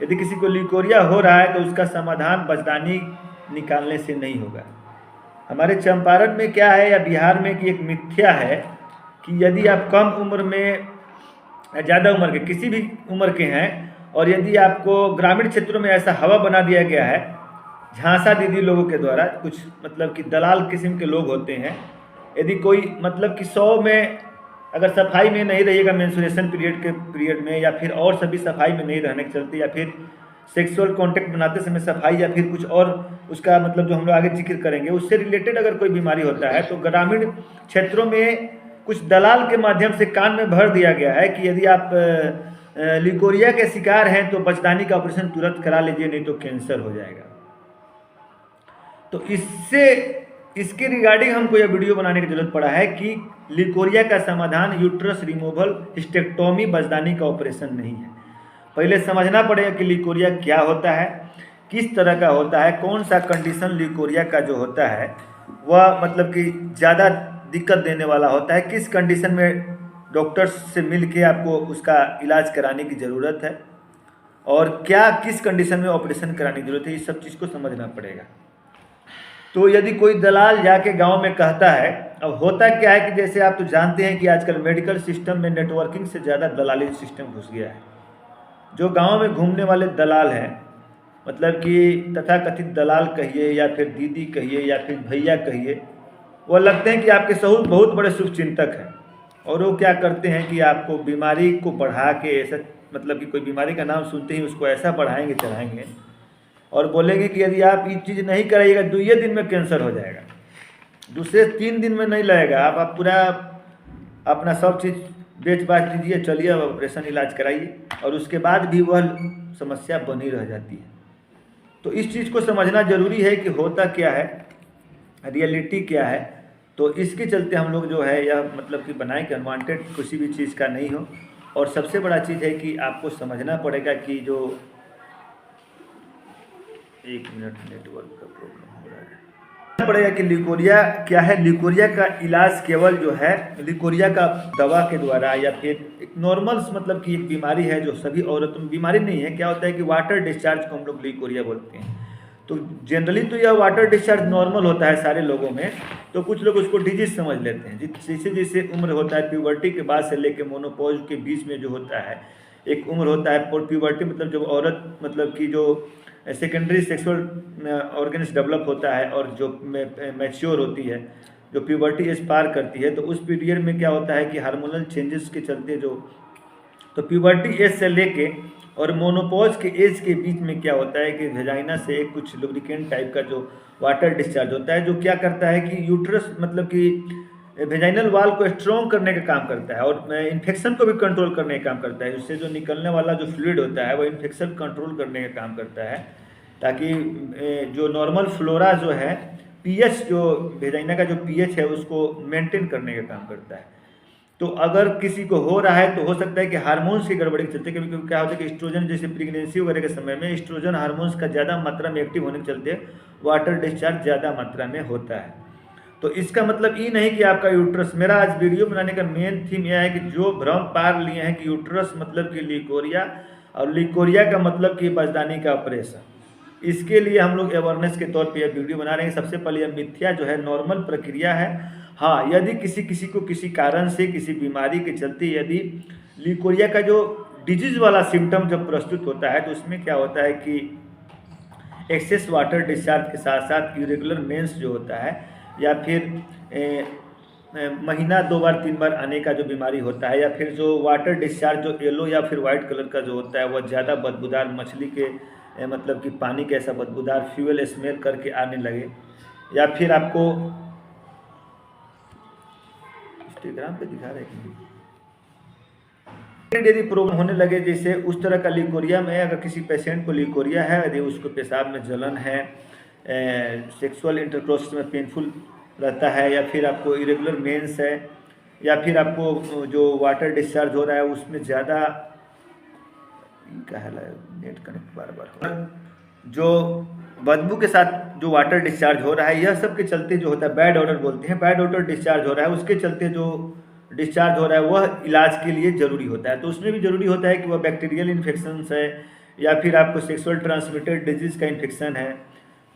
यदि किसी को लिकोरिया हो रहा है तो उसका समाधान बचदानी निकालने से नहीं होगा। हमारे चंपारण में क्या है या बिहार में कि एक मिथ्या है कि यदि आप कम उम्र में या ज़्यादा उम्र के किसी भी उम्र के हैं और यदि आपको ग्रामीण क्षेत्रों में ऐसा हवा बना दिया गया है झांसा दीदी लोगों के द्वारा, कुछ मतलब कि दलाल किस्म के लोग होते हैं, यदि कोई मतलब कि 100 में अगर सफाई में नहीं रहिएगा मेंस्ट्रुएशन पीरियड में, या फिर और सभी सफाई में नहीं रहने के चलते, या फिर सेक्सुअल कांटेक्ट बनाते समय सफाई, या फिर कुछ और उसका मतलब जो हम लोग आगे जिक्र करेंगे उससे रिलेटेड अगर कोई बीमारी होता है तो ग्रामीण क्षेत्रों में कुछ दलाल के माध्यम से कान में भर दिया गया है कि यदि आप लिकोरिया के शिकार हैं तो बचदानी का ऑपरेशन तुरंत करा लीजिए, नहीं तो कैंसर हो जाएगा। तो इसके रिगार्डिंग हमको यह वीडियो बनाने की जरूरत पड़ा है कि लिकोरिया का समाधान यूट्रस रिमूवल हिस्टेक्टोमी बचदानी का ऑपरेशन नहीं है। पहले समझना पड़ेगा कि लिकोरिया क्या होता है, किस तरह का होता है, कौन सा कंडीशन लिकोरिया का जो होता है वह मतलब कि ज़्यादा दिक्कत देने वाला होता है, किस कंडीशन में डॉक्टर्स से मिल के आपको उसका इलाज कराने की ज़रूरत है, और क्या किस कंडीशन में ऑपरेशन कराने की ज़रूरत है, इस सब चीज़ को समझना पड़ेगा। तो यदि कोई दलाल जाके गांव में कहता है, अब होता क्या है कि जैसे आप तो जानते हैं कि आजकल मेडिकल सिस्टम में नेटवर्किंग से ज़्यादा दलाली सिस्टम घुस गया है। जो गांव में घूमने वाले दलाल हैं, मतलब कि तथाकथित दलाल कहिए या फिर दीदी कहिए या फिर भैया कहिए, वो लगते हैं कि आपके सहूर बहुत बड़े शुभचिंतक हैं, और वो क्या करते हैं कि आपको बीमारी को बढ़ा के ऐसा मतलब कि कोई बीमारी का नाम सुनते ही उसको ऐसा बढ़ाएंगे चढ़ाएंगे और बोलेंगे कि यदि आप ये चीज़ नहीं कराइएगा 2 दिन में कैंसर हो जाएगा, दूसरे 3 दिन में नहीं लगेगा, आप पूरा अपना सब चीज़ बेच बाच दीजिए, चलिए ऑपरेशन इलाज कराइए, और उसके बाद भी वह समस्या बनी रह जाती है। तो इस चीज़ को समझना जरूरी है कि होता क्या है, रियलिटी क्या है। तो इसके चलते हम लोग जो है यह मतलब कि बनाए कि अनवांटेड किसी भी चीज़ का नहीं हो। और सबसे बड़ा चीज़ है कि आपको समझना पड़ेगा कि जो 1 मिनट नेटवर्क का प्रॉब्लम हो रहा है, पड़ेगा कि लिकोरिया क्या है। लिकोरिया का इलाज केवल जो है लिकोरिया का दवा के द्वारा, या फिर एक नॉर्मल मतलब कि एक बीमारी है जो सभी औरतों में बीमारी नहीं है। क्या होता है कि वाटर डिस्चार्ज को हम लोग लिकोरिया बोलते हैं। तो जनरली तो यह वाटर डिस्चार्ज नॉर्मल होता है सारे लोगों में, तो कुछ लोग उसको डिजीज समझ लेते हैं। जैसे जैसे उम्र होता है प्यूबर्टी के बाद से लेकर मोनोपॉज के बीच में जो होता है एक उम्र होता है, प्यूबर्टी मतलब जब औरत मतलब कि जो सेकेंडरी सेक्सुअल ऑर्गन्स डेवलप होता है और जो मैच्योर होती है, जो प्यूबर्टी एज पार करती है, तो उस पीरियड में क्या होता है कि हार्मोनल चेंजेस के चलते जो तो प्यूबर्टी एज से लेके और मोनोपॉज के एज के बीच में क्या होता है कि वेजाइना से एक कुछ लुब्रिकेंट टाइप का जो वाटर डिस्चार्ज होता है, जो क्या करता है कि यूट्रस मतलब कि वेजाइनल वाल को स्ट्रॉन्ग करने का काम करता है और इन्फेक्शन को भी कंट्रोल करने का काम करता है। उससे जो निकलने वाला जो फ्लूइड होता है वो इन्फेक्शन कंट्रोल करने का काम करता है, ताकि जो नॉर्मल फ्लोरा जो है पीएच, जो वेजाइना का जो पीएच है उसको मेंटेन करने का काम करता है। तो अगर किसी को हो रहा है तो हो सकता है कि हार्मोन्स की गड़बड़ी के चलते, कभी कभी क्या होता है कि एस्ट्रोजन जैसे प्रेगनेंसी वगैरह के समय में एस्ट्रोजन हार्मोन्स का ज़्यादा मात्रा में एक्टिव होने के चलते वाटर डिस्चार्ज ज़्यादा मात्रा में होता है। तो इसका मतलब ये नहीं कि आपका यूट्रस, मेरा आज वीडियो बनाने का मेन थीम यह है कि जो भ्रम पार लिए हैं कि यूट्रस मतलब कि लिकोरिया और लिकोरिया का मतलब कि बचदानी का ऑपरेशन, इसके लिए हम लोग अवेयरनेस के तौर पे यह वीडियो बना रहे हैं। सबसे पहले यह मिथ्या जो है नॉर्मल प्रक्रिया है। हाँ, यदि किसी को किसी कारण से किसी बीमारी के चलते यदि लिकोरिया का जो डिजीज वाला सिम्टम जब प्रस्तुत होता है तो उसमें क्या होता है कि एक्सेस वाटर डिस्चार्ज के साथ साथ इरेगुलर मेंस जो होता है, या फिर महीना 2 बार 3 बार आने का जो बीमारी होता है, या फिर जो वाटर डिस्चार्ज जो येलो या फिर वाइट कलर का जो होता है वह ज़्यादा बदबूदार मछली के मतलब कि पानी के ऐसा बदबूदार फ्यूल स्मेल करके आने लगे, या फिर आपको इंस्टाग्राम पे दिखा रहे हैं यदि प्रॉब्लम होने लगे, जैसे उस तरह का लिकोरिया में अगर किसी पेशेंट को लिकोरिया है, यदि उसको पेशाब में जलन है, सेक्सुअल इंटरकोर्स में पेनफुल रहता है, या फिर आपको इरेगुलर मेंस है, या फिर आपको जो वाटर डिस्चार्ज हो रहा है उसमें ज़्यादा नेट कनेक्ट बार बार हो रहा है, जो बदबू के साथ जो वाटर डिस्चार्ज हो रहा है, यह सब के चलते जो होता है बैड ऑर्डर बोलते हैं, बैड ऑर्डर डिस्चार्ज हो रहा है, उसके चलते जो डिस्चार्ज हो रहा है वह इलाज के लिए ज़रूरी होता है। तो उसमें भी ज़रूरी होता है कि वह बैक्टीरियल इन्फेक्शंस है या फिर आपको सेक्सुअल ट्रांसमिटेड डिजीज़ का इन्फेक्शन है,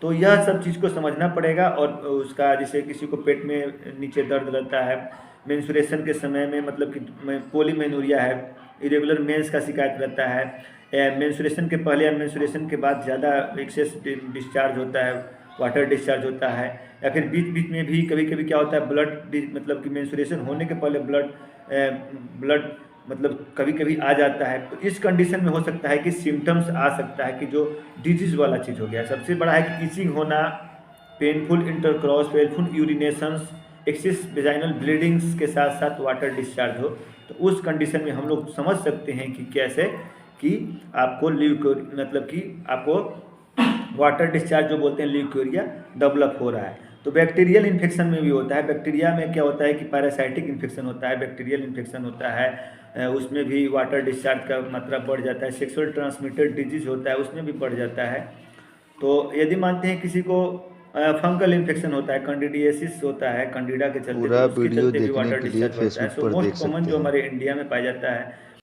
तो यह सब चीज़ को समझना पड़ेगा। और उसका जैसे किसी को पेट में नीचे दर्द रहता है, मेंस्ट्रुएशन के समय में मतलब कि पॉलीमेनोरिया है, इरेगुलर मेंस का शिकायत रहता है, मेंस्ट्रुएशन के पहले या मेंस्ट्रुएशन के बाद ज़्यादा एक्सेस डिस्चार्ज होता है, वाटर डिस्चार्ज होता है, या फिर बीच बीच में भी कभी कभी क्या होता है ब्लड मतलब कि मेंस्ट्रुएशन होने के पहले ब्लड मतलब कभी कभी आ जाता है। तो इस कंडीशन में हो सकता है कि सिम्टम्स आ सकता है कि जो डिजीज़ वाला चीज़ हो गया। सबसे बड़ा है कि इचिंग होना, painful intercourse, painful urinations, excess vaginal bleedings के साथ साथ वाटर डिस्चार्ज हो। तो उस कंडीशन में हम लोग समझ सकते हैं कि कैसे कि आपको मतलब कि आपको वाटर डिस्चार्ज जो बोलते हैं ल्यूकोरिया डेवलप हो रहा है। तो बैक्टीरियल इन्फेक्शन में भी होता है। बैक्टीरिया में क्या होता है कि पैरासाइटिक इन्फेक्शन होता है, बैक्टीरियल इन्फेक्शन होता है, उसमें भी वाटर डिस्चार्ज का मात्रा बढ़ जाता है। सेक्सुअल ट्रांसमिटेड डिजीज़ होता है, उसमें भी बढ़ जाता है। तो यदि मानते हैं किसी को फंगल इन्फेक्शन होता है, कैंडिडियासिस होता है, कैंडिडा के चलते, पूरा तो उसके वीडियो चलते भी देखने वाटर के लिए डिस्चार्ज बढ़ता है। फेसबुक सो पर देख मोस्ट कॉमन सकते जो हैं। हमारे इंडिया में पाया जाता है